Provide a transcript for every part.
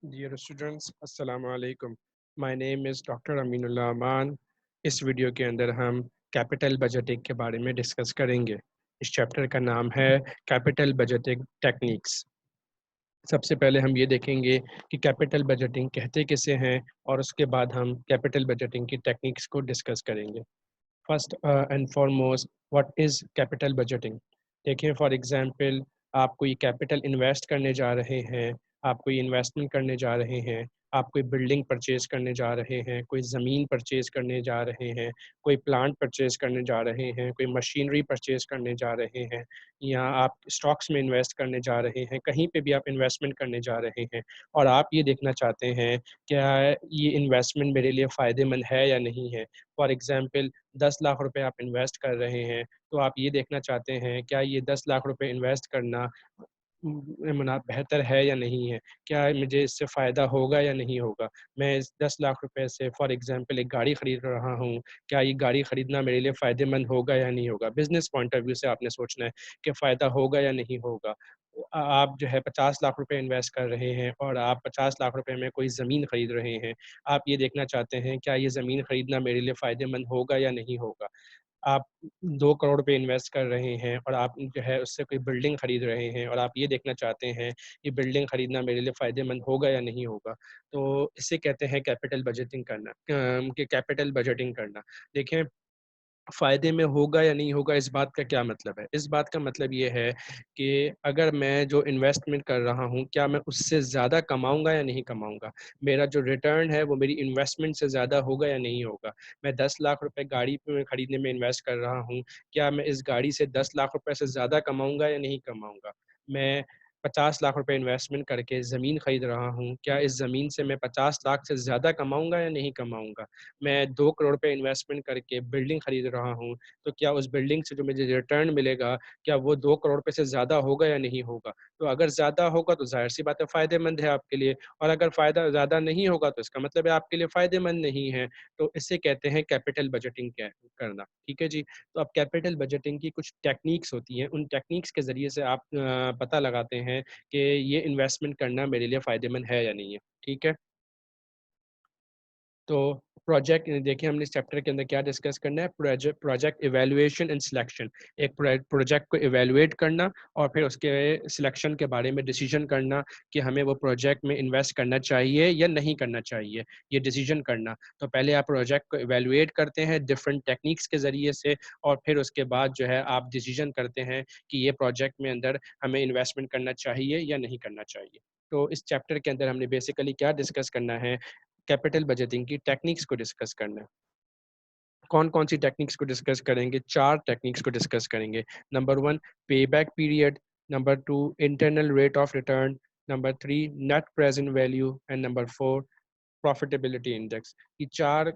Dear students, अस्सलाम वालेकुम। My name is doctor Aminullah Aman. इस वीडियो के अंदर हम कैपिटल बजटिंग के बारे में डिस्कस करेंगे। इस चैप्टर का नाम है कैपिटल बजटिंग टेक्निक्स। सबसे पहले हम ये देखेंगे कि कैपिटल बजटिंग कहते किसे हैं और उसके बाद हम कैपिटल बजटिंग की टेक्निक्स को डिस्कस करेंगे। First and foremost, what is capital budgeting? देखिए, फॉर एग्जांपल, आप कोई कैपिटल इन्वेस्ट करने जा रहे हैं, आप कोई इन्वेस्टमेंट करने जा रहे हैं, आप कोई बिल्डिंग परचेज करने जा रहे हैं, कोई ज़मीन परचेज करने जा रहे हैं, कोई प्लांट परचेज करने जा रहे हैं, कोई मशीनरी परचेज करने जा रहे हैं, या आप स्टॉक्स में इन्वेस्ट करने जा रहे हैं, कहीं पे भी आप इन्वेस्टमेंट करने जा रहे हैं और आप ये देखना चाहते हैं क्या ये इन्वेस्टमेंट मेरे लिए फ़ायदेमंद है या नहीं है। फॉर एग्जांपल, 10 लाख रुपए आप इन्वेस्ट कर रहे हैं, तो आप ये देखना चाहते हैं क्या ये 10 लाख रुपए इन्वेस्ट करना मना बेहतर है या नहीं है? क्या मुझे इससे फ़ायदा होगा या नहीं होगा? मैं इस 10 लाख रुपए से फॉर एग्ज़ाम्पल एक गाड़ी खरीद रहा हूँ, क्या ये गाड़ी खरीदना मेरे लिए फ़ायदेमंद होगा या नहीं होगा? बिज़नेस पॉइंट ऑफ व्यू से आपने सोचना है कि फ़ायदा होगा या नहीं होगा। आप जो है 50 लाख रुपए इन्वेस्ट कर रहे हैं और आप 50 लाख रुपए में कोई ज़मीन खरीद रहे हैं। आप ये देखना चाहते हैं क्या ये ज़मीन खरीदना मेरे लिए फ़ायदेमंद होगा या नहीं होगा? आप 2 करोड़ रुपए इन्वेस्ट कर रहे हैं और आप जो है उससे कोई बिल्डिंग खरीद रहे हैं और आप ये देखना चाहते हैं, ये बिल्डिंग खरीदना मेरे लिए फ़ायदेमंद होगा या नहीं होगा। तो इसे कहते हैं कैपिटल बजटिंग करना, कि कैपिटल बजटिंग करना। देखें, फ़ायदे में होगा या नहीं होगा, इस बात का क्या मतलब है? इस बात का मतलब ये है कि अगर मैं जो इन्वेस्टमेंट कर रहा हूँ, क्या मैं उससे ज़्यादा कमाऊँगा या नहीं कमाऊँगा? मेरा जो रिटर्न है वो मेरी इन्वेस्टमेंट से ज़्यादा होगा या नहीं होगा? मैं 10 लाख रुपए गाड़ी पे खरीदने में इन्वेस्ट कर रहा हूँ, क्या मैं इस गाड़ी से 10 लाख रुपए से ज़्यादा कमाऊँगा या नहीं कमाऊँगा? मैं 50 लाख रुपए इन्वेस्टमेंट करके ज़मीन खरीद रहा हूँ, क्या इस ज़मीन से मैं 50 लाख से ज़्यादा कमाऊँगा या नहीं कमाऊँगा? मैं 2 करोड़ पे इन्वेस्टमेंट करके बिल्डिंग खरीद रहा हूँ, तो क्या उस बिल्डिंग से जो मुझे रिटर्न मिलेगा, क्या वो 2 करोड़ रुपए से ज़्यादा होगा या नहीं होगा? तो अगर ज़्यादा होगा तो ज़ाहिर-सी बात है फ़ायदेमंद है आपके लिए, और अगर फ़ायदा ज़्यादा नहीं होगा तो इसका मतलब है आपके लिए फ़ायदेमंद नहीं है। तो इसे कहते हैं कैपिटल बजटिंग करना, ठीक है जी? तो अब कैपिटल बजटिंग की कुछ टेक्नीक्स होती हैं, उन टेक्नीक्स के ज़रिए से आप पता लगाते हैं कि ये इन्वेस्टमेंट करना मेरे लिए फ़ायदेमंद है या नहीं है, ठीक है? तो प्रोजेक्ट देखिए, हमने इस चैप्टर के अंदर क्या डिस्कस करना है, project project evaluation and selection. एक प्रोजेक्ट को इवैल्यूएट करना और फिर उसके सिलेक्शन के बारे में डिसीजन करना कि हमें वो प्रोजेक्ट में इन्वेस्ट करना चाहिए या नहीं करना चाहिए, ये डिसीजन करना। तो पहले आप प्रोजेक्ट को इवैल्यूएट करते हैं डिफरेंट टेक्निक्स के ज़रिए से, और फिर उसके बाद जो है आप डिसीजन करते हैं कि ये प्रोजेक्ट में अंदर हमें इन्वेस्टमेंट करना चाहिए या नहीं करना चाहिए। तो इस चैप्टर के अंदर हमने बेसिकली क्या डिस्कस करना है, कैपिटल बजटिंग की टेक्निक्स को डिस्कस करना है। कौन-कौन सी टेक्निक्स को डिस्कस करेंगे? 4 टेक्निक्स को डिस्कस करेंगे। Number 1, payback period, number 2, internal rate of return, number 3, net present value and number 4, profitability index. ये 4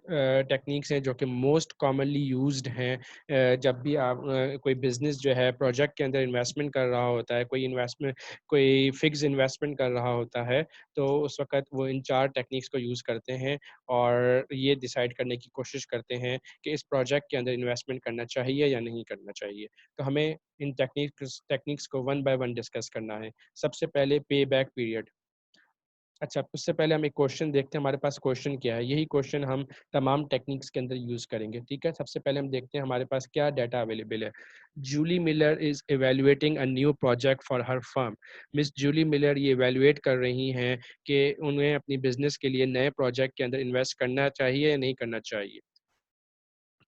टेक्निक्स हैं जो कि मोस्ट कॉमनली यूज्ड हैं जब भी आप कोई बिज़नेस जो है प्रोजेक्ट के अंदर इन्वेस्टमेंट कर रहा होता है, कोई फिक्स इन्वेस्टमेंट कर रहा होता है, तो उस वक़्त वो इन 4 टेक्निक्स को यूज़ करते हैं और ये डिसाइड करने की कोशिश करते हैं कि इस प्रोजेक्ट के अंदर इन्वेस्टमेंट करना चाहिए या नहीं करना चाहिए। तो हमें इन टेक्निक्स को वन बाय वन डिस्कस करना है। सबसे पहले पे बैक पीरियड। अच्छा, उससे पहले हम एक क्वेश्चन देखते हैं हमारे पास क्वेश्चन क्या है। यही क्वेश्चन हम तमाम टेक्निक्स के अंदर यूज़ करेंगे, ठीक है? सबसे पहले हम देखते हैं हमारे पास क्या डाटा अवेलेबल है। Julie Miller is evaluating a new project for her firm. Miss Julie Miller ये इवैल्यूएट कर रही हैं कि उन्हें अपनी बिज़नेस के लिए नए प्रोजेक्ट के अंदर इन्वेस्ट करना चाहिए या नहीं करना चाहिए।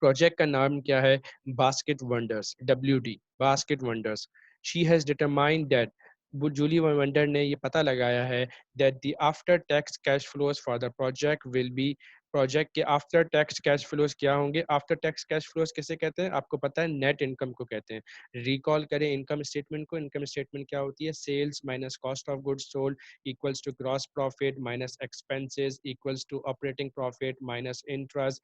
प्रोजेक्ट का नाम क्या है? Basket wonders, WD, basket wonders. She has determined that, वो जूली वंडर ने ये पता लगाया है that the after tax cash flows for the project will be, project के आफ्टर टैक्स कैश फ्लोज क्या होंगे? आफ्टर टैक्स कैश फ्लोज किसे कहते हैं? आपको पता है, नेट इनकम को कहते हैं। रिकॉल करें इनकम स्टेटमेंट को। इनकम स्टेटमेंट क्या होती है? Sales minus cost of goods sold equals to gross profit minus expenses equals to operating profit minus interest,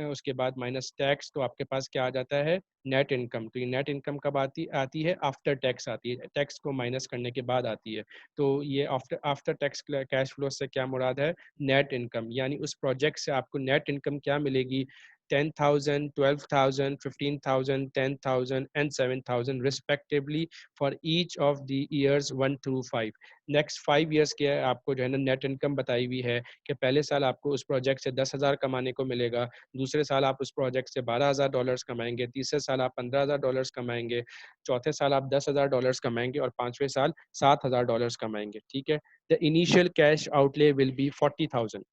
उसके बाद माइनस टैक्स, तो आपके पास क्या आ जाता है? Net income. तो ये नेट इनकम कब आती आती है? आफ्टर टैक्स आती है, टैक्स को माइनस करने के बाद आती है। तो ये after after tax cash flow से क्या मुराद है? Net income. यानी उस प्रोजेक्ट से आपको नेट इनकम क्या मिलेगी? 10,000, 12,000, 15,000, 10,000 and 7,000 respectively for each of the years 1 through 5. Next 5 years के आपको जो है ना नेट इनकम बताई हुई है कि पहले साल आपको उस प्रोजेक्ट से 10,000 कमाने को मिलेगा, दूसरे साल आप उस प्रोजेक्ट से $12,000 कमाएंगे, तीसरे साल आप $15,000 कमाएंगे, चौथे साल आप $10,000 कमाएंगे और पांचवें साल $7,000 कमाएंगे। ठीक है। The initial cash outlay will be 40,000।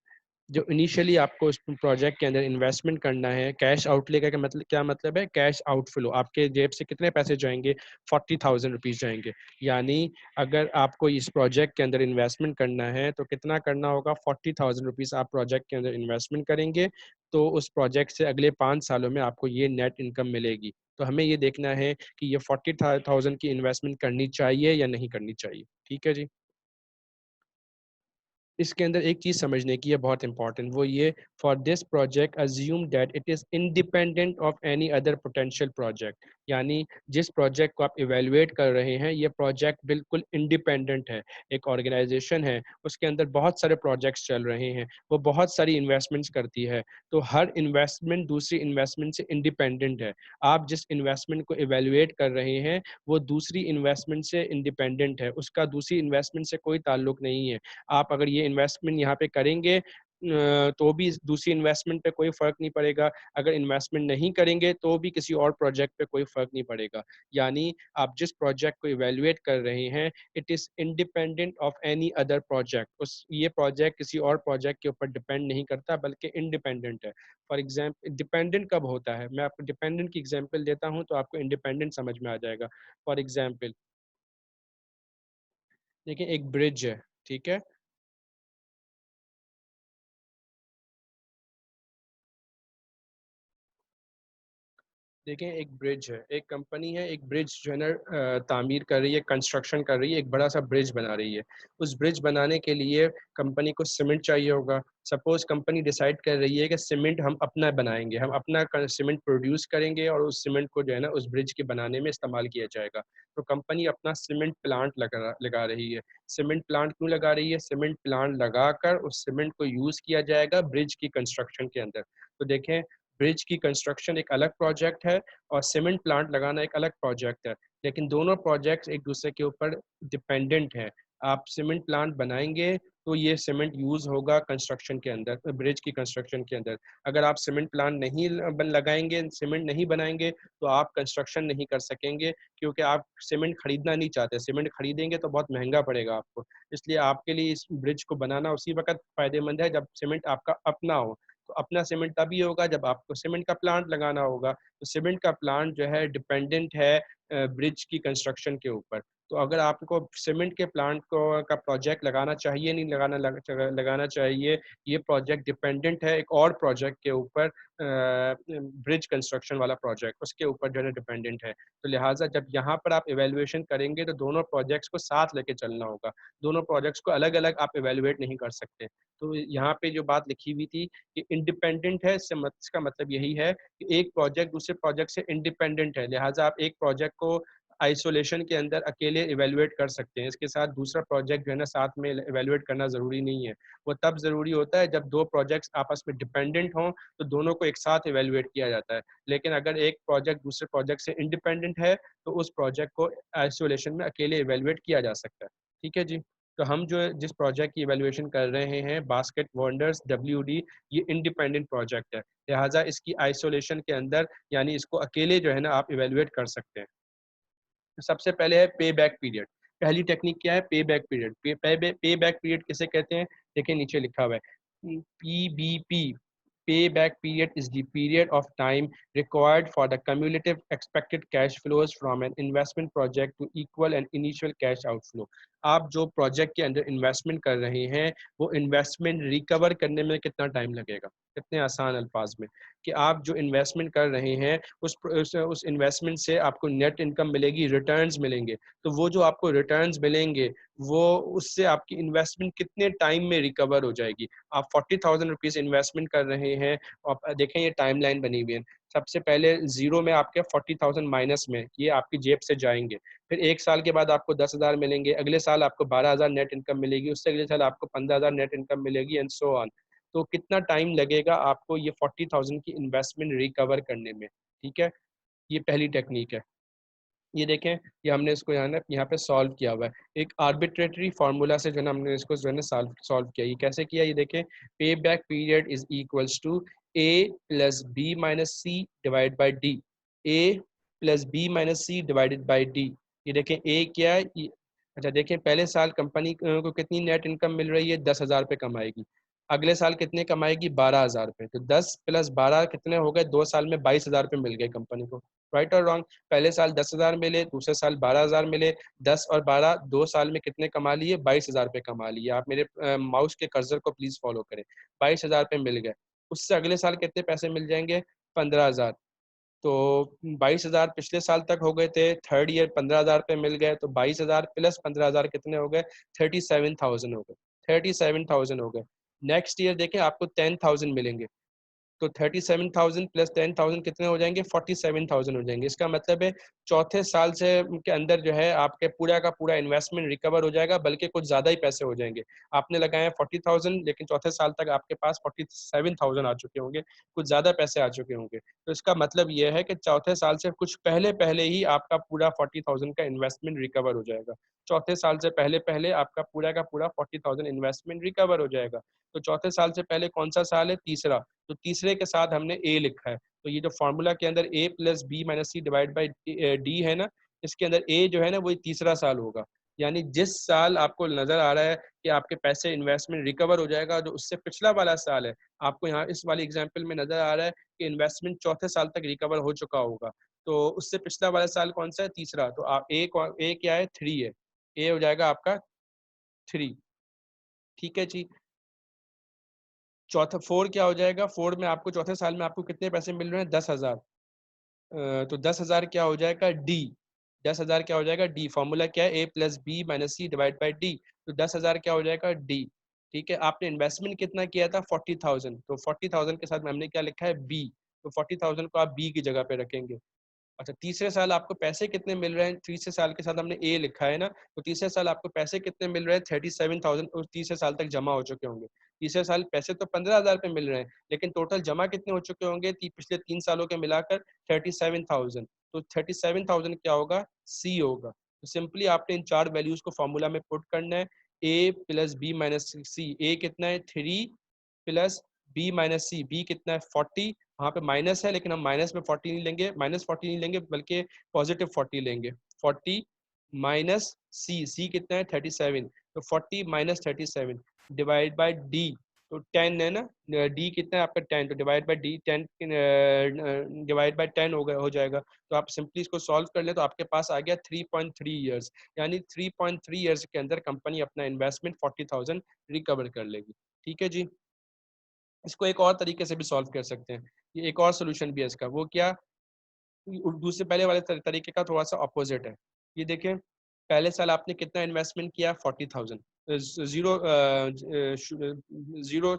जो इनिशियली आपको उस प्रोजेक्ट के अंदर इन्वेस्टमेंट करना है, कैश आउटले का मतलब क्या मतलब है, कैश आउटफ्लो, आपके जेब से कितने पैसे जाएंगे, 40,000 रुपीज़ जाएंगे। यानी अगर आपको इस प्रोजेक्ट के अंदर इन्वेस्टमेंट करना है तो कितना करना होगा, 40,000 रुपीज़ आप प्रोजेक्ट के अंदर इन्वेस्टमेंट करेंगे तो उस प्रोजेक्ट से अगले 5 सालों में आपको ये नेट इनकम मिलेगी। तो हमें ये देखना है कि ये 40,000 की इन्वेस्टमेंट करनी चाहिए या नहीं करनी चाहिए। ठीक है जी। इसके अंदर एक चीज़ समझने की है बहुत इंपॉर्टेंट, वो ये, for this project assume that it is independent of any other potential project. यानी जिस प्रोजेक्ट को आप इवेलुएट कर रहे हैं ये प्रोजेक्ट बिल्कुल इंडिपेंडेंट है। एक ऑर्गेनाइजेशन है, उसके अंदर बहुत सारे प्रोजेक्ट्स चल रहे हैं, वो बहुत सारी इन्वेस्टमेंट्स करती है, तो हर इन्वेस्टमेंट दूसरी इन्वेस्टमेंट से इंडिपेंडेंट है। आप जिस इन्वेस्टमेंट को इवेलुएट कर रहे हैं वो दूसरी इन्वेस्टमेंट से इंडिपेंडेंट है, उसका दूसरी इन्वेस्टमेंट से कोई ताल्लुक नहीं है। आप अगर ये इन्वेस्टमेंट यहाँ पे करेंगे तो भी दूसरी इन्वेस्टमेंट पे कोई फ़र्क नहीं पड़ेगा, अगर इन्वेस्टमेंट नहीं करेंगे तो भी किसी और प्रोजेक्ट पे कोई फ़र्क नहीं पड़ेगा। यानी आप जिस प्रोजेक्ट को इवैल्यूएट कर रहे हैं, it is independent of any other project. उस ये प्रोजेक्ट किसी और प्रोजेक्ट के ऊपर डिपेंड नहीं करता बल्कि इंडिपेंडेंट है। फॉर एग्ज़ाम्पल डिपेंडेंट कब होता है? मैं आपको डिपेंडेंट की एग्ज़ाम्पल देता हूँ तो आपको इंडिपेंडेंट समझ में आ जाएगा। फॉर एग्ज़ाम्पल देखिए एक ब्रिज है, ठीक है? देखें एक ब्रिज है, एक कंपनी है, एक ब्रिज जो है ना तामीर कर रही है, कंस्ट्रक्शन कर रही है, एक बड़ा सा ब्रिज बना रही है। उस ब्रिज बनाने के लिए कंपनी को सीमेंट चाहिए होगा। सपोज कंपनी डिसाइड कर रही है कि सीमेंट हम अपना बनाएंगे, हम अपना सीमेंट प्रोड्यूस करेंगे और उस सीमेंट को जो है ना उस ब्रिज के बनाने में इस्तेमाल किया जाएगा। तो कंपनी अपना सीमेंट प्लांट लगा रही है। सीमेंट प्लांट क्यों लगा रही है? सीमेंट प्लांट लगाकर उस सीमेंट को यूज़ किया जाएगा ब्रिज की कंस्ट्रक्शन के अंदर। तो देखें ब्रिज की कंस्ट्रक्शन एक अलग प्रोजेक्ट है और सीमेंट प्लांट लगाना एक अलग प्रोजेक्ट है, लेकिन दोनों प्रोजेक्ट्स एक दूसरे के ऊपर डिपेंडेंट हैं। आप सीमेंट प्लांट बनाएंगे तो ये सीमेंट यूज़ होगा कंस्ट्रक्शन के अंदर, ब्रिज की कंस्ट्रक्शन के अंदर। अगर आप सीमेंट प्लांट नहीं लगाएंगे, सीमेंट नहीं बनाएंगे तो आप कंस्ट्रक्शन नहीं कर सकेंगे, क्योंकि आप सीमेंट खरीदना नहीं चाहते। सीमेंट खरीदेंगे तो बहुत महंगा पड़ेगा आपको, इसलिए आपके लिए इस ब्रिज को बनाना उसी वक्त फ़ायदेमंद है जब सीमेंट आपका अपना हो। तो अपना सीमेंट तभी होगा जब आपको सीमेंट का प्लांट लगाना होगा। तो सीमेंट का प्लांट जो है डिपेंडेंट है ब्रिज की कंस्ट्रक्शन के ऊपर। तो अगर आपको सीमेंट के प्लांट को का प्रोजेक्ट लगाना चाहिए नहीं लगाना चाहिए, ये प्रोजेक्ट डिपेंडेंट है एक और प्रोजेक्ट के ऊपर, ब्रिज कंस्ट्रक्शन वाला प्रोजेक्ट उसके ऊपर जो है डिपेंडेंट है। तो लिहाजा जब यहाँ पर आप इवेल्युएशन करेंगे तो दोनों प्रोजेक्ट्स को साथ लेके चलना होगा, दोनों प्रोजेक्ट्स को अलग अलग आप इवेल्युएट नहीं कर सकते। तो यहाँ पे जो बात लिखी हुई थी कि इंडिपेंडेंट है, इसका मतलब यही है कि एक प्रोजेक्ट दूसरे प्रोजेक्ट से इंडिपेंडेंट है, लिहाजा आप एक प्रोजेक्ट को आइसोलेशन के अंदर अकेले इवेल्युएट कर सकते हैं, इसके साथ दूसरा प्रोजेक्ट जो है ना साथ में इवेल्युएट करना ज़रूरी नहीं है। वो तब ज़रूरी होता है जब दो प्रोजेक्ट्स आपस में डिपेंडेंट हों तो दोनों को एक साथ इवेल्युएट किया जाता है। लेकिन अगर एक प्रोजेक्ट दूसरे प्रोजेक्ट से इंडिपेंडेंट है तो उस प्रोजेक्ट को आइसोलेशन में अकेले इवेल्युएट किया जा सकता है। ठीक है जी। तो हम जो जिस प्रोजेक्ट की इवेल्युएशन कर रहे हैं बास्केट वंडर्स WD, ये इंडिपेंडेंट प्रोजेक्ट है, लिहाजा इसकी आइसोलेशन के अंदर यानी इसको अकेले जो है ना आप इवेल्युएट कर सकते हैं। तो सबसे पहले है पे बैक पीरियड। पहली टेक्निक क्या है? पे बैक पीरियड। पे बैक पीरियड किसे कहते हैं? देखिए नीचे लिखा हुआ है PBP। पे back period is the period of time required for the cumulative expected cash flows from an investment project to equal an initial cash outflow। आप जो प्रोजेक्ट के अंदर इन्वेस्टमेंट कर रहे हैं वो इन्वेस्टमेंट रिकवर करने में कितना टाइम लगेगा? कितने आसान अल्फाज में कि आप जो इन्वेस्टमेंट कर रहे हैं उस इन्वेस्टमेंट से आपको नेट इनकम मिलेगी, रिटर्न्स मिलेंगे। तो वो जो आपको रिटर्न्स मिलेंगे वो उससे आपकी इन्वेस्टमेंट कितने टाइम में रिकवर हो जाएगी। आप 40,000 रुपीज़ इन्वेस्टमेंट कर रहे हैं और देखें ये टाइमलाइन बनी हुई है। सबसे पहले ज़ीरो में आपके 40,000 माइनस में ये आपकी जेब से जाएँगे। फिर 1 साल के बाद आपको 10,000 मिलेंगे, अगले साल आपको 12,000 नेट इनकम मिलेगी, उससे अगले साल आपको 15,000 नेट इनकम मिलेगी एंड सो ऑन। तो कितना टाइम लगेगा आपको ये 40,000 की इन्वेस्टमेंट रिकवर करने में। ठीक है, ये पहली टेक्निक है। ये देखें, ये हमने इसको यहाँ पे सॉल्व किया हुआ है एक आर्बिट्रेटरी फार्मूला से, जो है ना हमने इसको जो है ना सॉल्व किया। ये कैसे किया, ये देखें, pay back period is equals to A plus B minus C divide by D. A plus B minus C divided by D. ये देखें ए क्या है, अच्छा देखें, पहले साल कंपनी को कितनी नेट इनकम मिल रही है, 10,000 रुपये कमाएगी। अगले साल कितने कमाएगी, 12,000 रुपये। तो 10 प्लस 12 कितने हो गए, 2 साल में 22,000 रुपये मिल गए कंपनी को। राइट और रॉन्ग, पहले साल 10,000 मिले, दूसरे साल 12,000 मिले, 10 और 12 2 साल में कितने कमा लिए, 22,000 रुपये कमा लिए। आप मेरे माउस के कर्सर को प्लीज फॉलो करें। 22,000 रुपये मिल गए। उससे अगले साल कितने पैसे मिल जाएंगे, 15,000। तो 22,000 पिछले साल तक हो गए थे, थर्ड ईयर 15,000 रुपये मिल गए, तो 22,000 प्लस 15,000 कितने हो गए, 37,000 हो गए। 37,000 हो गए। नेक्स्ट ईयर देखें, आपको 10,000 मिलेंगे। तो 37,000 प्लस 10,000 कितने हो जाएंगे, 47,000 हो जाएंगे। इसका मतलब है चौथे साल से के अंदर जो है आपके पूरा का पूरा इन्वेस्टमेंट रिकवर हो जाएगा, बल्कि कुछ ज़्यादा ही पैसे हो जाएंगे। आपने लगाए 40,000, लेकिन चौथे साल तक आपके पास 47,000 आ चुके होंगे, कुछ ज़्यादा पैसे आ चुके होंगे। तो इसका मतलब यह है कि चौथे साल से कुछ पहले पहले ही आपका पूरा 40,000 का इन्वेस्टमेंट रिकवर हो जाएगा। चौथे साल से पहले पहले आपका पूरा का पूरा 40,000 इन्वेस्टमेंट रिकवर हो जाएगा। तो चौथे साल से पहले कौन सा साल है, तीसरा। तो तीसरे के साथ हमने ए लिखा है। तो ये जो फॉर्मूला के अंदर A plus B minus C divide by D है ना, इसके अंदर ए जो है ना वो तीसरा साल होगा। यानी जिस साल आपको नजर आ रहा है कि आपके पैसे इन्वेस्टमेंट रिकवर हो जाएगा, जो उससे पिछला वाला साल है, आपको यहाँ इस वाली एग्जाम्पल में नजर आ रहा है कि इन्वेस्टमेंट चौथे साल तक रिकवर हो चुका होगा। तो उससे पिछला वाला साल कौन सा है, तीसरा। तो आप ए क्या है, 3 है। ए हो जाएगा आपका 3। ठीक है जी। चौथा 4 क्या हो जाएगा, 4 में आपको चौथे साल में आपको कितने पैसे मिल रहे हैं, 10,000। तो 10,000 क्या हो जाएगा, डी। 10,000 क्या हो जाएगा, डी। फॉर्मूला क्या है, A plus B minus C divide by D. तो 10,000 क्या हो जाएगा, डी। ठीक है, आपने इन्वेस्टमेंट कितना किया था, 40,000। तो 40,000 के साथ में हमने क्या लिखा है, बी। तो 40,000 को आप बी की जगह पे रखेंगे। अच्छा, तीसरे साल आपको पैसे कितने मिल रहे हैं, तीसरे साल के साथ हमने ए लिखा है ना, तो तीसरे साल आपको पैसे कितने मिल रहे हैं, 37,000 उस तीसरे साल तक जमा हो चुके होंगे। तीसरे साल पैसे तो 15,000 रुपये मिल रहे हैं, लेकिन टोटल जमा कितने हो चुके होंगे, पिछले 3 सालों के मिलाकर 37,000। तो 37,000 क्या होगा, सी होगा। तो सिंपली आपने इन चार वैल्यूज को फॉर्मूला में पुट करना है। ए प्लस बी माइनस सी, ए कितना है 3 प्लस बी माइनस सी, बी कितना है 40। वहाँ पे माइनस है, लेकिन हम माइनस में 40 नहीं लेंगे, -40 नहीं लेंगे, बल्कि पॉजिटिव 40 लेंगे। 40 माइनस सी, सी कितना है 37। तो 40 माइनस 37 डिवाइड बाई डी। तो 10 है ना, डी कितना है आपका 10, तो divide by D 10, divide by 10 हो जाएगा। तो आप सिंपली इसको सॉल्व कर ले, तो आपके पास आ गया 3.3 ईयर्स। यानी 3.3 ईयर्स के अंदर कंपनी अपना इन्वेस्टमेंट 40,000 रिकवर कर लेगी। ठीक है जी। इसको एक और तरीके से भी सॉल्व कर सकते हैं। ये एक और सोल्यूशन भी है इसका, वो क्या, दूसरे पहले वाले तरीके का थोड़ा सा अपोजिट है। ये देखें, पहले साल आपने कितना इन्वेस्टमेंट किया, 40,000। जीरो जीरो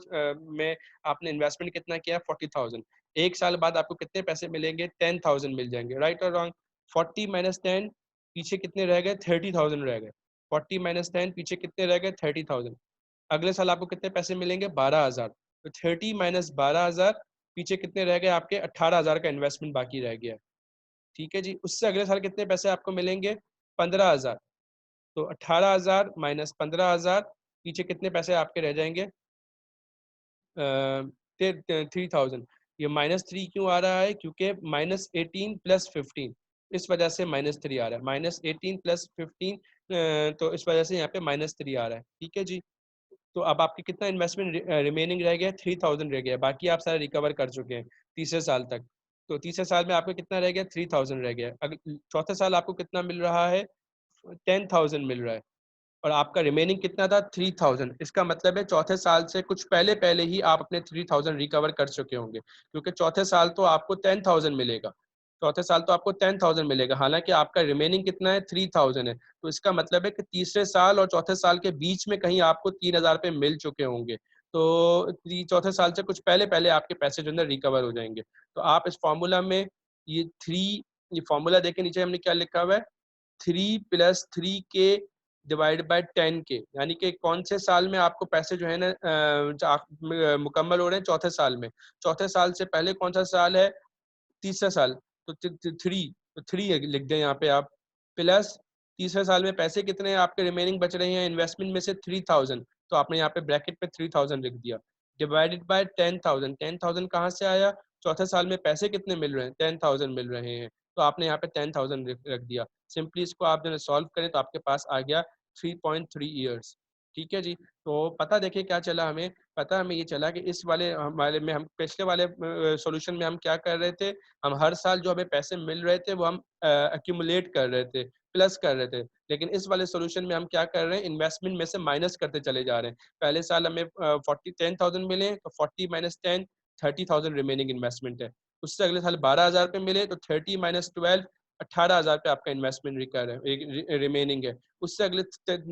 में आपने इन्वेस्टमेंट कितना किया, 40,000। एक साल बाद आपको कितने पैसे मिलेंगे, 10,000 मिल जाएंगे। राइट और रॉन्ग, 40 माइनस 10 पीछे कितने रह गए, 30,000 रह गए। 40 माइनस 10 पीछे कितने रह गए, 30,000। अगले साल आपको कितने पैसे मिलेंगे, 12,000। तो 30 माइनस 12,000 पीछे कितने रह गए, आपके 18,000 का इन्वेस्टमेंट बाकी रह गया। ठीक है जी। उससे अगले साल कितने पैसे आपको मिलेंगे, 15,000। तो 18,000 माइनस 15,000 पीछे कितने पैसे आपके रह जाएंगे, 3,000। ये -3 क्यों आ रहा है, क्योंकि -18 प्लस 15, इस वजह से -3 आ रहा है। -18 प्लस 15, तो इस वजह से यहाँ पे -3 आ रहा है। ठीक है जी। तो अब आपकी कितना इन्वेस्टमेंट रिमेनिंग रह गया, 3,000 रह गया। बाकी आप सारा रिकवर कर चुके हैं तीसरे साल तक। तो तीसरे साल में आपको कितना रह गया, 3,000 रह गया। अगर चौथे साल आपको कितना मिल रहा है, 10,000 मिल रहा है, और आपका रिमेनिंग कितना था, 3,000। इसका मतलब है चौथे साल से कुछ पहले पहले ही आप अपने 3,000 रिकवर कर चुके होंगे, क्योंकि चौथे साल तो आपको 10,000 मिलेगा। चौथे साल तो आपको 10,000 मिलेगा, हालांकि आपका रिमेनिंग कितना है, 3,000 है। तो इसका मतलब है कि तीसरे साल और चौथे साल के बीच में कहीं आपको 3,000 रुपये मिल चुके होंगे। तो चौथे साल से कुछ पहले पहले आपके पैसे जो है रिकवर हो जाएंगे। तो आप इस फॉर्मूला में ये फॉर्मूला देखे, नीचे हमने क्या लिखा हुआ है, 3 प्लस 3 के डिवाइड बाय 10 के, यानी कि कौन से साल में आपको पैसे जो है ना मुकम्मल हो रहे हैं, चौथे साल में। चौथे साल से पहले कौन सा साल है, तीसरा साल, तो 3, तो 3 लिख दें यहाँ पे आप, प्लस तीसरे साल में पैसे कितने हैं आपके रिमेनिंग बच रहे हैं इन्वेस्टमेंट में से, 3000, तो आपने यहाँ पे ब्रैकेट पे 3000 लिख दिया, डिवाइडेड बाय 10,000। 10,000 कहाँ से आया, चौथे साल में पैसे कितने मिल रहे हैं, 10,000 मिल रहे हैं, तो आपने यहाँ पे 10,000 रख दिया। सिंपली इसको आप जो सॉल्व करें तो आपके पास आ गया 3.3 ईयर्स। ठीक है जी। तो पता देखिए क्या चला हमें, पता हमें ये चला कि इस वाले हमारे में, हम पिछले वाले सॉल्यूशन में हम क्या कर रहे थे, हम हर साल जो हमें पैसे मिल रहे थे वो हम एक्यूमुलेट कर रहे थे, प्लस कर रहे थे। लेकिन इस वाले सॉल्यूशन में हम क्या कर रहे हैं, इन्वेस्टमेंट में से माइनस करते चले जा रहे हैं। पहले साल हमें 10,000 मिले तो 40 माइनस 10, 30,000 रिमेनिंग इन्वेस्टमेंट है। उससे अगले साल 12,000 पे मिले तो 30 माइनस 12, 18,000 पे आपका इन्वेस्टमेंट रिमेनिंग है। उससे अगले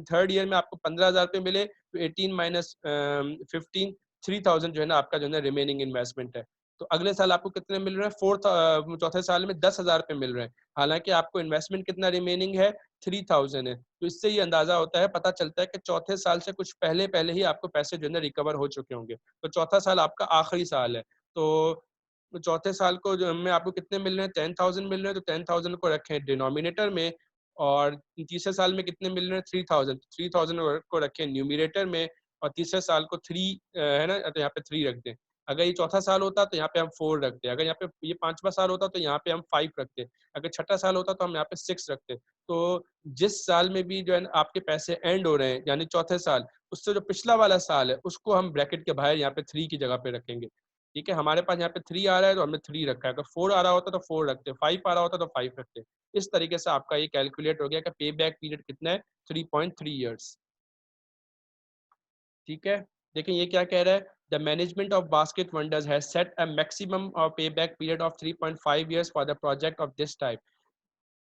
थर्ड ईयर में आपको 15,000 पे मिले तो 18 माइनस 15, 3,000 जो है ना आपका जो है ना रिमेनिंग इन्वेस्टमेंट है। तो अगले साल आपको कितने मिल रहे हैं, चौथे साल में 10,000 पे मिल रहे हैं, हालांकि आपको इन्वेस्टमेंट कितना रिमेनिंग है, 3,000 है। तो इससे ये अंदाजा होता है, पता चलता है कि चौथे साल से कुछ पहले पहले ही आपको पैसे जो है ना रिकवर हो चुके होंगे। तो चौथा साल आपका आखिरी साल है, तो चौथे साल को जो में आपको कितने मिल रहे हैं, 10,000 मिल रहे हैं, तो 10,000 को रखें डिनोमिनेटर में, और तीसरे साल में कितने मिल रहे हैं, 3,000, 3,000 को रखें न्यूमिनेटर में, और तीसरे साल को 3 है ना, तो यहाँ पे 3 रख दें। अगर ये चौथा साल होता तो यहाँ पे हम 4 रखते, अगर यहाँ पे ये पांचवा साल होता तो यहाँ पे हम 5 रखते, अगर छठा साल होता तो हम यहाँ पे 6 रखते। तो जिस साल में भी जो है आपके पैसे एंड हो रहे हैं, यानी चौथे साल, उससे जो पिछला वाला साल है उसको हम ब्रैकेट के बाहर यहाँ पे 3 की जगह पे रखेंगे। ठीक है, हमारे पास यहाँ पे 3 आ रहा है तो हमने 3 रखा है, अगर 4 आ रहा होता तो 4 रखते, 5 आ रहा होता तो 5 रखते। इस तरीके से आपका ये कैलकुलेट हो गया कि पे बैक पीरियड कितना है, 3.3 ईयर्स। ठीक है, देखिए ये क्या कह रहा है, the management of Basket Wonders has set a maximum pay back period of 3.5 years for the project of this type.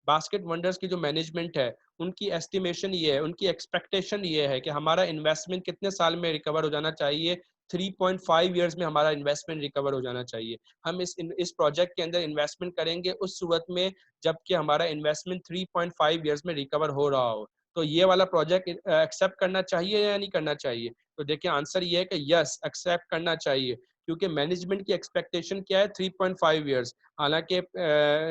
Basket Wonders की जो मैनेजमेंट है, उनकी एस्टिमेशन ये है, उनकी एक्सपेक्टेशन ये है कि हमारा इन्वेस्टमेंट कितने साल में रिकवर हो जाना चाहिए, 3.5 ईयर्स में हमारा इन्वेस्टमेंट रिकवर हो जाना चाहिए। हम इस प्रोजेक्ट के अंदर इन्वेस्टमेंट करेंगे उस सूरत में जबकि हमारा इन्वेस्टमेंट 3.5 ईयर्स में रिकवर हो रहा हो। तो ये वाला प्रोजेक्ट एक्सेप्ट करना चाहिए या नहीं करना चाहिए, तो देखिए आंसर ये है कि यस, एक्सेप्ट करना चाहिए, क्योंकि मैनेजमेंट की एक्सपेक्टेशन क्या है, 3.5 ईयर्स, हालांकि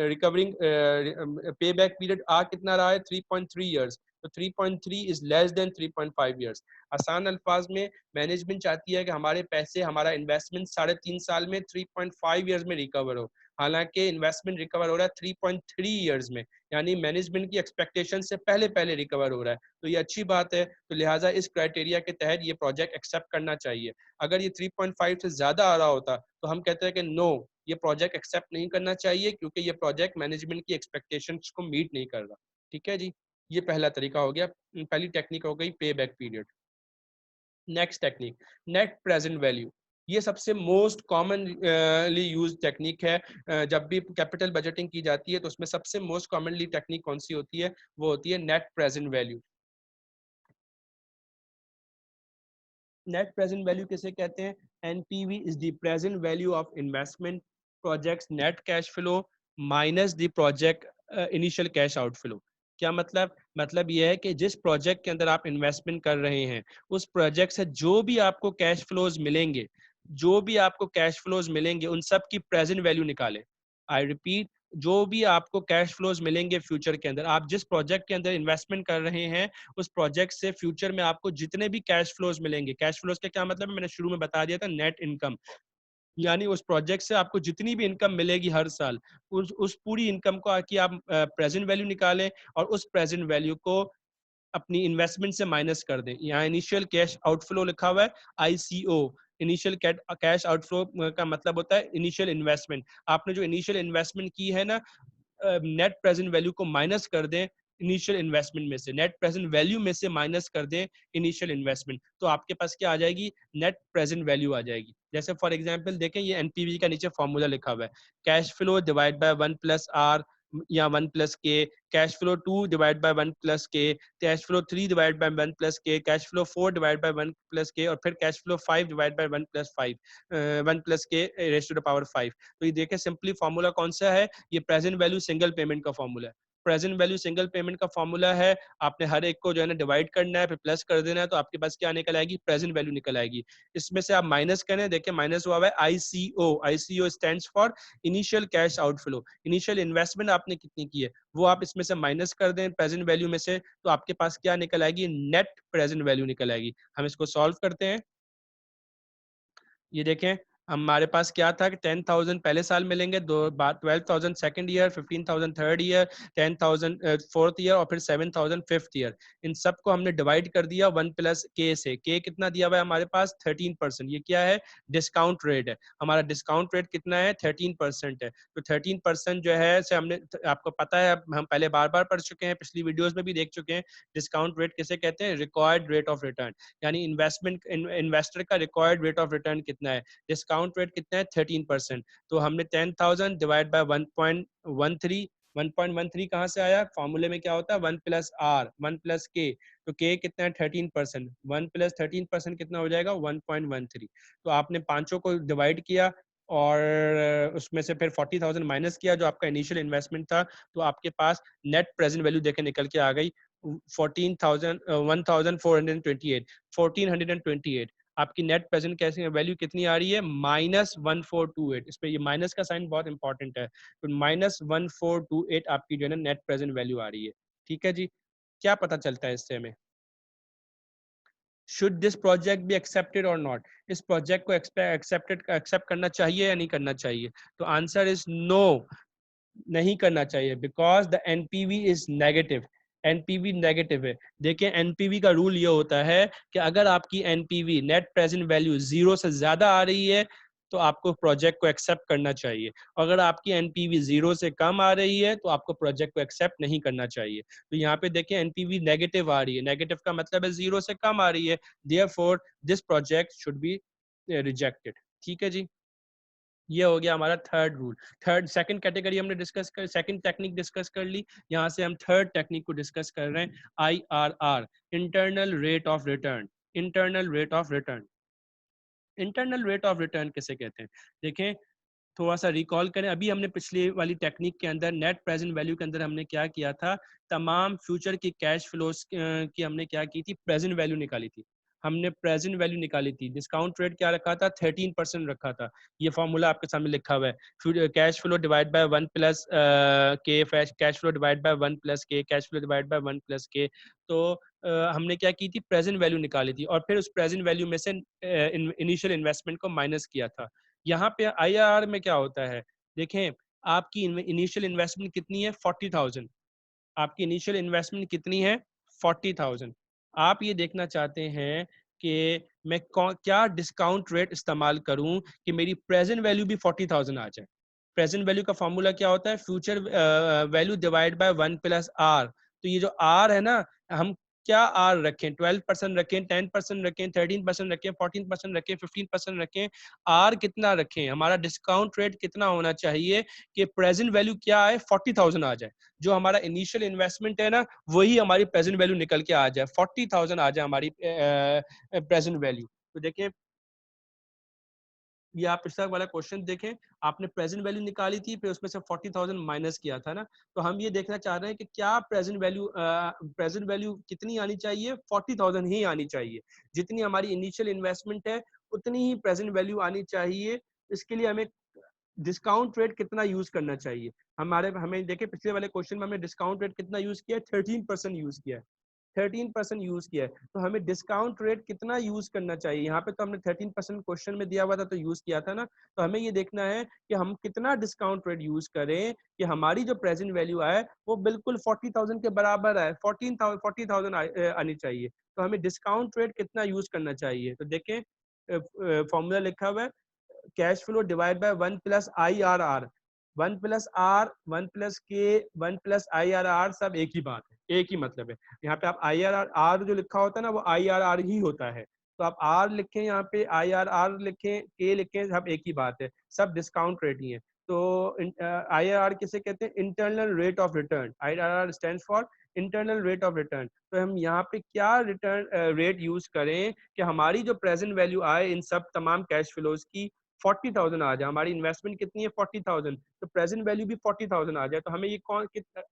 रिकवरिंग पे बैक पीरियड आ कितना रहा है, 3.3 ईयर्स, तो 3.3 इज लेस देन 3.5 ईयर्स। आसान अल्फाज में मैनेजमेंट चाहती है कि हमारे पैसे, हमारा इन्वेस्टमेंट 3.5 साल में 3.5 ईयर्स में रिकवर हो, हालांकि इन्वेस्टमेंट रिकवर हो रहा है 3.3 ईयर्स में, यानी मैनेजमेंट की एक्सपेक्टेशन से पहले पहले रिकवर हो रहा है। तो ये अच्छी बात है, तो लिहाजा इस क्राइटेरिया के तहत ये प्रोजेक्ट एक्सेप्ट करना चाहिए। अगर ये 3.5 से ज्यादा आ रहा होता तो हम कहते हैं कि नो, ये प्रोजेक्ट एक्सेप्ट नहीं करना चाहिए, क्योंकि ये प्रोजेक्ट मैनेजमेंट की एक्सपेक्टेशंस को मीट नहीं कर रहा। ठीक है जी, ये पहला तरीका हो गया, पहली टेक्निक हो गई पे back period. Next technique, net present value. ये सबसे मोस्ट कॉमनली यूज टेक्निक है। जब भी कैपिटल बजटिंग की जाती है तो उसमें सबसे मोस्ट कॉमनली टेक्निक कौन सी होती है, वो होती है net present value. Net present value किसे कहते हैं, NPV is the present value of investment projects net cash flow minus the project initial cash outflow. क्या मतलब यह है कि जिस प्रोजेक्ट के अंदर आप इन्वेस्टमेंट कर रहे हैं उस प्रोजेक्ट से जो भी आपको कैश फ्लोज मिलेंगे, जो भी आपको कैश फ्लोज मिलेंगे उन सब की प्रेजेंट वैल्यू निकालें। आई रिपीट, जो भी आपको कैश फ्लोज मिलेंगे फ्यूचर के अंदर, आप जिस प्रोजेक्ट के अंदर इन्वेस्टमेंट कर रहे हैं उस प्रोजेक्ट से फ्यूचर में आपको जितने भी कैश फ्लोज मिलेंगे, कैश फ्लोज का क्या मतलब है, मैंने शुरू में बता दिया था, नेट इनकम, यानी उस प्रोजेक्ट से आपको जितनी भी इनकम मिलेगी हर साल, उस पूरी इनकम को आके आप प्रेजेंट वैल्यू निकालें और उस प्रेजेंट वैल्यू को अपनी इन्वेस्टमेंट से माइनस कर दें। यहाँ इनिशियल कैश आउटफ्लो लिखा हुआ है, आईसीओ, इनिशियल कैश आउटफ्लो का मतलब होता है इनिशियल इन्वेस्टमेंट। आपने जो इनिशियल इन्वेस्टमेंट की है ना, नेट प्रेजेंट वैल्यू को माइनस कर दें इनिशियल इन्वेस्टमेंट में से, नेट प्रेजेंट वैल्यू में से माइनस कर दें इनिशियल इन्वेस्टमेंट, तो आपके पास क्या आ जाएगी, नेट प्रेजेंट वैल्यू आ जाएगी। जैसे फॉर एग्जांपल देखें, ये एनपीवी का नीचे फॉर्मूला लिखा हुआ है, cash flow divide by 1 plus R या 1 plus K, cash flow 2 divide by 1 plus K, cash flow 3 divide by 1 plus K, cash flow 4 divide by 1 plus K, और फिर cash flow 5 divide by 1 plus 5, 1 plus K raise to the power 5। तो ये देखिए simply formula कौन सा है, ये present value single payment का फॉर्मूला है। प्रेजेंट वैल्यू सिंगल पेमेंट का फॉर्मूला है, आपने हर एक को जो है ना डिवाइड करना है, फिर प्लस कर देना है, तो आपके पास क्या निकल आएगी, प्रेजेंट वैल्यू निकल आएगी। इसमें से आप माइनस करें, देखिए माइनस हुआ है ICO, ICO stands for initial cash outflow, initial investment आपने कितनी की है वो आप इसमें से माइनस कर दें प्रेजेंट वैल्यू में से, तो आपके पास क्या निकल आएगी, नेट प्रेजेंट वैल्यू निकल आएगी। हम इसको सॉल्व करते हैं। ये देखें हमारे पास क्या था कि 10,000 पहले साल मिलेंगे, 12,000 second year, 15,000 third year, 10,000 fourth year और फिर 7,000 फिफ्थ ईयर। इन सब को हमने डिवाइड कर दिया 1 प्लस के से। के कितना दिया हुआ है हमारे पास, 13%। ये क्या है, डिस्काउंट रेट है। हमारा डिस्काउंट रेट कितना है, 13% है। तो 13% जो है से हमने, आपको पता है, हम पहले बार बार पढ़ चुके हैं, पिछली वीडियोज में भी देख चुके हैं। डिस्काउंट रेट किसे कहते हैं, रिक्वायर्ड रेट ऑफ रिटर्न, यानी इन्वेस्टर का रिक्वायर्ड रेट ऑफ रिटर्न कितना है। डिस्काउंट रेट कितना है, 13%। तो हमने 10,000 डिवाइड बाय 1.13, 1.13 कहाँ से आया, फॉर्मूले में क्या होता है 1 प्लस आर 1 प्लस के, तो के कितना है 13%, 1 प्लस 13% कितना हो जाएगा 1.13। तो आपने पांचों को डिवाइड किया और उसमें से फिर 40,000 माइनस किया जो आपका इनिशियल इन्वेस्टमेंट था, तो आपके पास नेट प्रेजेंट वैल्यू देखे निकल के आ गई 1428। आपकी नेट प्रेजेंट कैसे वैल्यू कितनी आ रही है, -1428। इस पे ये माइनस का साइन बहुत इंपॉर्टेंट है, तो -1428 आपकी जो है ना नेट प्रेजेंट वैल्यू आ रही है। ठीक है जी, क्या पता चलता है इससे हमें, should this project be accepted और नॉट, इस प्रोजेक्ट को एक्सेप्ट करना चाहिए या नहीं करना चाहिए, तो आंसर इज नो, नहीं करना चाहिए, because the NPV is negative. NPV negative है। देखिए एनपीवी का रूल ये होता है कि अगर आपकी एनपीवी नेट प्रेजेंट वैल्यू 0 से ज्यादा आ रही है तो आपको प्रोजेक्ट को एक्सेप्ट करना चाहिए, अगर आपकी एनपीवी 0 से कम आ रही है तो आपको प्रोजेक्ट को एक्सेप्ट नहीं करना चाहिए। तो यहाँ पे देखिए एनपीवी नेगेटिव आ रही है, नेगेटिव का मतलब है 0 से कम आ रही है, therefore this project should be rejected. ठीक है जी, ये हो गया हमारा third rule. Third second category हमने डिस्कस कर, सेकंड टेक्निक डिस्कस कर ली। यहाँ से हम थर्ड टेक्निक को डिस्कस कर रहे हैं, IRR, internal rate of return. Internal rate of return, internal rate of return किसे कहते हैं, देखें थोड़ा सा रिकॉल करें। अभी हमने पिछली वाली टेक्निक के अंदर नेट प्रेजेंट वैल्यू के अंदर हमने क्या किया था, तमाम फ्यूचर की कैश फ्लोस की हमने क्या की थी, प्रेजेंट वैल्यू निकाली थी। हमने प्रेजेंट वैल्यू निकाली थी, डिस्काउंट रेट क्या रखा था, 13% रखा था। ये फॉर्मूला आपके सामने लिखा हुआ है, cash flow divide by 1 plus K, cash flow divide by 1 plus K, cash flow divide by 1 plus K. तो हमने क्या की थी, प्रेजेंट वैल्यू निकाली थी और फिर उस प्रेजेंट वैल्यू में से इनिशियल इन्वेस्टमेंट को माइनस किया था। यहाँ पे आईआरआर में क्या होता है, देखें आपकी इनिशियल इन्वेस्टमेंट कितनी है, 40,000। आपकी इनिशियल इन्वेस्टमेंट कितनी है, 40,000। आप ये देखना चाहते हैं कि मैं क्या डिस्काउंट रेट इस्तेमाल करूं कि मेरी प्रेजेंट वैल्यू भी 40,000 आ जाए। प्रेजेंट वैल्यू का फॉर्मूला क्या होता है, future value divide by 1 plus R. तो ये जो आर है ना, हम क्या आर रखें, 12% रखें, 10% रखें, 13% रखें, 14% रखें, 15% रखें, आर कितना रखें, हमारा डिस्काउंट रेट कितना होना चाहिए कि प्रेजेंट वैल्यू क्या आए, 40,000 आ जाए। जो हमारा इनिशियल इन्वेस्टमेंट है ना, वही हमारी प्रेजेंट वैल्यू निकल के आ जाए, 40,000 आ जाए हमारी प्रेजेंट वैल्यू। तो देखिए ये आप पिछला वाला क्वेश्चन देखें, आपने प्रेजेंट वैल्यू निकाली थी, फिर उसमें से 40,000 माइनस किया था ना, तो हम ये देखना चाह रहे हैं कि क्या प्रेजेंट वैल्यू कितनी आनी चाहिए, 40,000 ही आनी चाहिए। जितनी हमारी इनिशियल इन्वेस्टमेंट है उतनी ही प्रेजेंट वैल्यू आनी चाहिए। इसके लिए हमें डिस्काउंट रेट कितना यूज करना चाहिए, हमें देखे पिछले वाले क्वेश्चन में हमने डिस्काउंट रेट कितना यूज किया है, 13% यूज किया है, 13% यूज किया है। तो हमें डिस्काउंट रेट कितना यूज करना चाहिए, यहाँ पे तो हमने 13% क्वेश्चन में दिया हुआ था तो यूज किया था ना, तो हमें ये देखना है कि हम कितना डिस्काउंट रेट यूज करें कि हमारी जो प्रेजेंट वैल्यू आए वो बिल्कुल 40,000 के बराबर आए, 40,000 आनी चाहिए। तो हमें डिस्काउंट रेट कितना यूज करना चाहिए, तो देखें फॉर्मूला लिखा हुआ है, cash flow divide by 1 plus I R R, 1 plus R, 1 plus K, 1 plus I R are, सब एक ही बात है, एक ही मतलब है। यहाँ पे आप आई आर आर, आर जो लिखा होता है ना वो आई आर आर ही होता है, तो आप आर लिखें, यहाँ पे आई आर आर लिखें, के लिखें, सब एक ही बात है, सब डिस्काउंट रेट ही है। तो आई आर आर किसे कहते हैं, internal rate of return, I R R stands for internal rate of return. तो हम यहाँ पे क्या रिटर्न रेट यूज करें कि हमारी जो प्रेजेंट वैल्यू आए इन सब तमाम कैश फ्लोज की 40,000 आ जाए, हमारी इन्वेस्टमेंट कितनी है 40,000, तो प्रेजेंट वैल्यू भी 40,000 आ जाए, तो हमें ये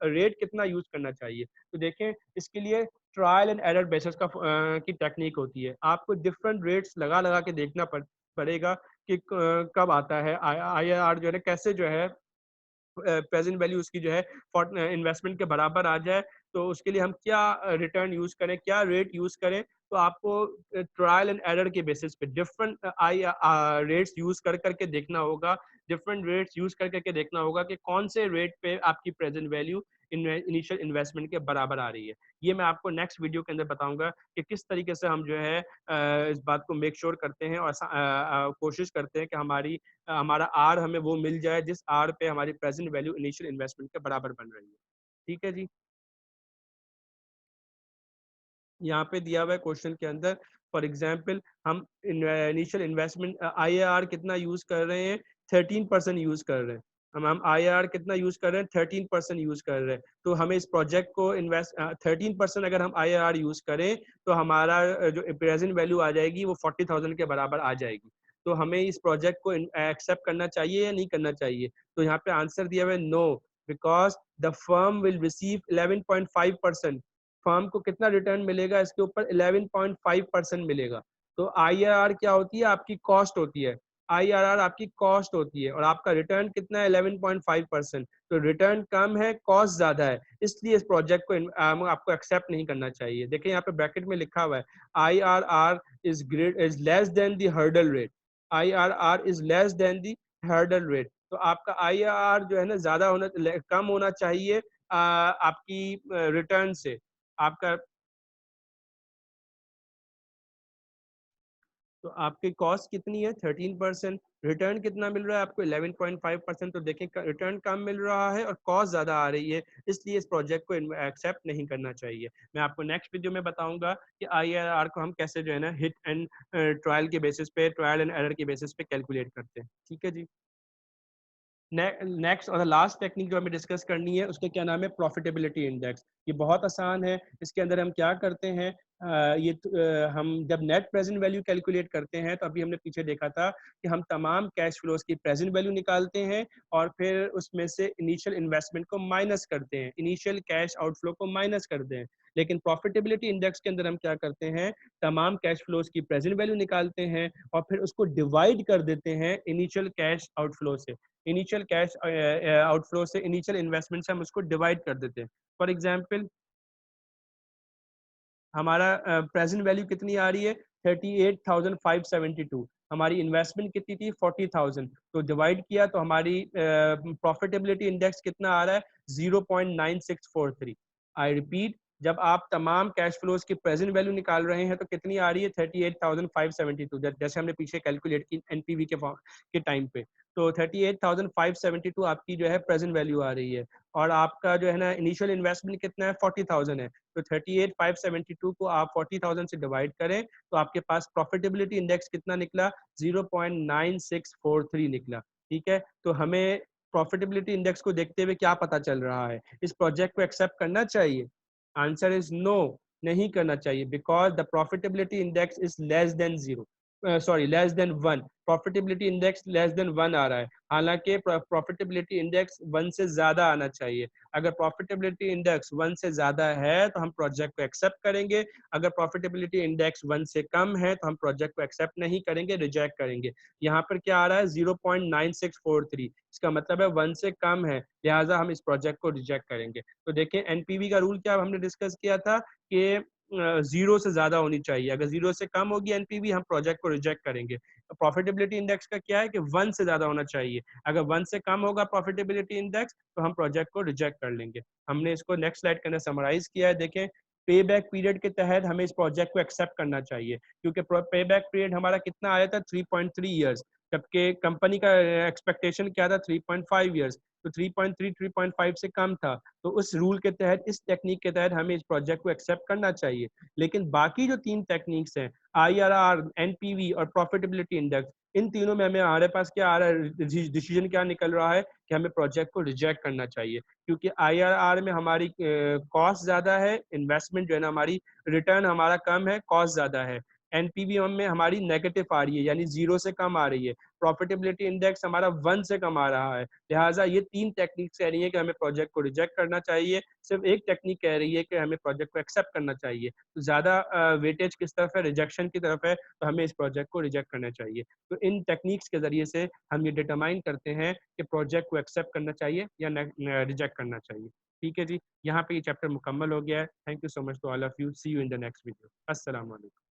रेट कितना यूज करना चाहिए। तो देखें इसके लिए ट्रायल एंड एरर बेसिस की टेक्निक होती है। आपको डिफरेंट रेट्स लगा लगा के देखना पड़ेगा कि कब आता है IRR जो है कैसे जो है प्रेजेंट वैल्यू उसकी जो है इन्वेस्टमेंट के बराबर आ जाए। तो उसके लिए हम क्या रिटर्न यूज करें, क्या रेट यूज करें, तो आपको ट्रायल एंड एरर के बेसिस पे डिफरेंट आई रेट्स यूज कर करके देखना होगा, डिफरेंट रेट्स यूज कर करके देखना होगा कि कौन से रेट पे आपकी प्रेजेंट वैल्यू इनिशियल इन्वेस्टमेंट के बराबर आ रही है। ये मैं आपको नेक्स्ट वीडियो के अंदर बताऊंगा कि किस तरीके से हम जो है इस बात को मेक श्योर करते हैं और कोशिश करते हैं कि हमारा आर हमें वो मिल जाए जिस आर पे हमारी प्रेजेंट वैल्यू इनिशियल इन्वेस्टमेंट के बराबर बन रही है। ठीक है जी। यहाँ पे दिया हुआ है क्वेश्चन के अंदर, फॉर एग्जाम्पल हम इनिशियल इन्वेस्टमेंट IRR कितना यूज कर रहे हैं, 13% यूज कर रहे हैं। हम IRR कितना यूज कर रहे हैं, 13% यूज कर रहे हैं। तो हमें इस प्रोजेक्ट को इन्वेस्ट 13% अगर हम IRR यूज करें तो हमारा जो प्रेजेंट वैल्यू आ जाएगी वो 40,000 के बराबर आ जाएगी। तो हमें इस प्रोजेक्ट को एक्सेप्ट करना चाहिए या नहीं करना चाहिए। तो यहाँ पे आंसर दिया हुआ है no, because the firm will receive 11.5%। Firm को कितना रिटर्न मिलेगा, इसके ऊपर 11.5% मिलेगा। तो IRR क्या होती है, आपकी कॉस्ट होती है। IRR आपकी कॉस्ट होती है और आपका रिटर्न कितना है 11.5%। तो रिटर्न कम है, कॉस्ट ज्यादा है, इसलिए इस प्रोजेक्ट को आपको एक्सेप्ट नहीं करना चाहिए। देखिए यहाँ पे ब्रैकेट में लिखा हुआ है IRR is less then the hurdle rate. IRR is less then the hurdle rate. तो आपका IRR जो है ना ज्यादा होना, कम होना चाहिए आपकी रिटर्न से। आपका तो आपकी कॉस्ट कितनी है 13%, रिटर्न कितना मिल रहा है आपको 11.5%। तो देखें रिटर्न कम मिल रहा है और कॉस्ट ज्यादा आ रही है, इसलिए इस प्रोजेक्ट को एक्सेप्ट नहीं करना चाहिए। मैं आपको नेक्स्ट वीडियो में बताऊंगा कि IRR को हम कैसे जो है ना हिट एंड ट्रायल के बेसिस पे, ट्रायल एंड एरर के बेसिस पे कैलकुलेट करते हैं। ठीक है जी। नेक्स्ट और लास्ट टेक्निक जो हमें डिस्कस करनी है उसका क्या नाम है, प्रॉफिटेबिलिटी इंडेक्स। ये बहुत आसान है। इसके अंदर हम क्या करते हैं, हम जब नेट प्रेजेंट वैल्यू कैलकुलेट करते हैं तो अभी हमने पीछे देखा था कि हम तमाम कैश फ्लोज की प्रेजेंट वैल्यू निकालते हैं और फिर उसमें से इनिशियल इन्वेस्टमेंट को माइनस करते हैं, इनिशियल कैश आउटफ्लो को माइनस करते हैं। लेकिन प्रॉफिटेबिलिटी इंडेक्स के अंदर हम क्या करते हैं, तमाम कैश फ्लोज की प्रेजेंट वैल्यू निकालते हैं और फिर उसको डिवाइड कर देते हैं इनिशियल कैश आउटफ्लो से। इनिशियल कैश आउटफ्लो से, इनिशियल इन्वेस्टमेंट से हम उसको डिवाइड कर देते हैं। फॉर एग्जाम्पल हमारा प्रेजेंट वैल्यू कितनी आ रही है 38,572, हमारी इन्वेस्टमेंट कितनी थी 40,000, तो डिवाइड किया तो हमारी प्रॉफिटेबिलिटी इंडेक्स कितना आ रहा है 0.9643। आई रिपीट, जब आप तमाम कैश फ्लोज की प्रेजेंट वैल्यू निकाल रहे हैं तो कितनी आ रही है 38,572, जैसे हमने पीछे कैलकुलेट की एनपीवी के टाइम पे। तो 38,572 आपकी जो है प्रेजेंट वैल्यू आ रही है और आपका जो है ना इनिशियल इन्वेस्टमेंट कितना है 40,000 है। तो 38,572 को आप 40,000 से डिवाइड करें तो आपके पास प्रॉफिटेबिलिटी इंडेक्स कितना निकला 0.9643 निकला। ठीक है, तो हमें प्रॉफिटेबिलिटी इंडेक्स को देखते हुए क्या पता चल रहा है, इस प्रोजेक्ट को एक्सेप्ट करना चाहिए। आंसर इज नो, नहीं करना चाहिए, because the profitability index is less than zero, sorry less than one. Profitability index less than one आ रहा है, हालांकि प्रॉफिटेबिलिटी इंडेक्स वन से ज्यादा आना चाहिए। अगर प्रॉफिटेबिलिटी इंडेक्स वन से ज्यादा है तो हम प्रोजेक्ट को एक्सेप्ट करेंगे, अगर प्रॉफिटेबिलिटी इंडेक्स वन से कम है तो हम प्रोजेक्ट को एक्सेप्ट नहीं करेंगे, रिजेक्ट करेंगे। यहाँ पर क्या आ रहा है 0.9643, इसका मतलब है वन से कम है, लिहाजा हम इस प्रोजेक्ट को रिजेक्ट करेंगे। तो देखिए एनपीवी का रूल क्या हमने डिस्कस किया था कि जीरो से ज्यादा होनी चाहिए, अगर जीरो से कम होगी एनपीवी हम प्रोजेक्ट को रिजेक्ट करेंगे। प्रॉफिटेबिलिटी इंडेक्स का क्या है कि वन से ज्यादा होना चाहिए, अगर वन से कम होगा प्रॉफिटेबिलिटी इंडेक्स तो हम प्रोजेक्ट को रिजेक्ट कर लेंगे। हमने इसको नेक्स्ट स्लाइड के अंदर समराइज किया है। देखें पे बैक पीरियड के तहत हमें इस प्रोजेक्ट को एक्सेप्ट करना चाहिए, क्योंकि पे बैक पीरियड हमारा कितना आया था 3.3 ईयर्स, जबकि कंपनी का एक्सपेक्टेशन क्या था 3.5 ईयर्स। तो 3.3 3.5 से कम था, तो उस रूल के तहत, इस टेक्निक के तहत हमें इस प्रोजेक्ट को एक्सेप्ट करना चाहिए। लेकिन बाकी जो तीन टेक्निक्स हैं IRR, एनपीवी और प्रॉफिटेबिलिटी इंडेक्स, इन तीनों में हमें हमारे पास क्या आ रहा है, डिसीजन क्या निकल रहा है कि हमें प्रोजेक्ट को रिजेक्ट करना चाहिए, क्योंकि IRR में हमारी कॉस्ट ज्यादा है, इन्वेस्टमेंट जो है ना हमारी, रिटर्न हमारा कम है, कॉस्ट ज्यादा है। एनपीवी में हमारी नेगेटिव आ रही है, यानी 0 से कम आ रही है, प्रॉफिटेबिलिटी इंडेक्स हमारा 1 से कम आ रहा है। लिहाजा ये 3 टेक्निक्स कह रही है कि हमें प्रोजेक्ट को रिजेक्ट करना चाहिए, सिर्फ एक टेक्निक कह रही है कि हमें प्रोजेक्ट को एक्सेप्ट करना चाहिए। तो ज़्यादा वेटेज किस तरफ है, रिजेक्शन की तरफ है, तो हमें इस प्रोजेक्ट को रिजेक्ट करना चाहिए। तो इन टेक्निक्स के ज़रिए से हम ये डिटरमाइन करते हैं कि प्रोजेक्ट को एक्सेप्ट करना चाहिए या रिजेक्ट करना चाहिए। ठीक है जी, यहाँ पे ये चैप्टर मुकम्मल हो गया है। Thank you so much to all of you, see you in the next video. अस्सलाम वालेकुम।